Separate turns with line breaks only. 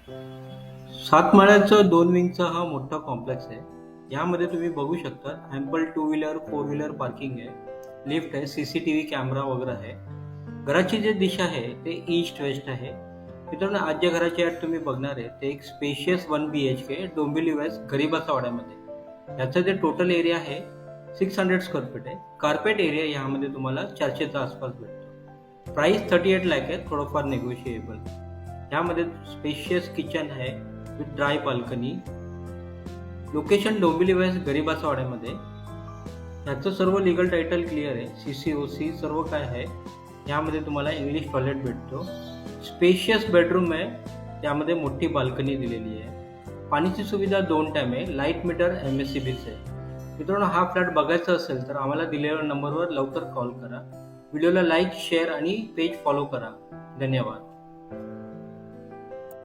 सात माळ्याचं 2 विंगचा हा मोठा कॉम्प्लेक्स आहे. यामध्ये तुम्ही बघू शकता ample two wheeler, four wheeler parking आहे, लिफ्ट आहे, सीसीटीव्ही कॅमेरा वगैरे आहे. घराची जी दिशा आहे ते ईस्ट वेस्ट आहे. मित्रांनो, आज ज्या घराची ॲड तुम्ही बघणार आहे ते एक स्पेशियस 1 BHK डोंबिवली वेस्ट गरीबाचा वाड्यामध्ये. याचं जे टोटल एरिया आहे 600 स्क्वेअर फीट आहे. कार्पेट एरिया यामध्ये तुम्हाला 400च्या आसपास भेटतो. प्राइस 38 लाख आहे, थोडंफार नेगोशिएबल. यामध्ये स्पेशियस किचन आहे with dry balcony. Location Dombivli west गरीबाचा वाड्यामध्ये. याचं सर्व लिगल टायटल क्लिअर आहे, CCOC सर्व काय आहे. यामध्ये तुम्हाला इंग्लिश टॉयलेट भेटतो. स्पेशियस बेडरूम आहे, त्यामध्ये मोठी बाल्कनी दिलेली आहे. पाणीची सुविधा 2 टाइम आहे. लाईट मीटर MSCBचं आहे. मित्रांनो, हा फ्लॅट बघायचा असेल तर आम्हाला दिलेल्या नंबरवर लवकर कॉल करा. व्हिडिओला लाईक, शेअर आणि पेज फॉलो करा. धन्यवाद.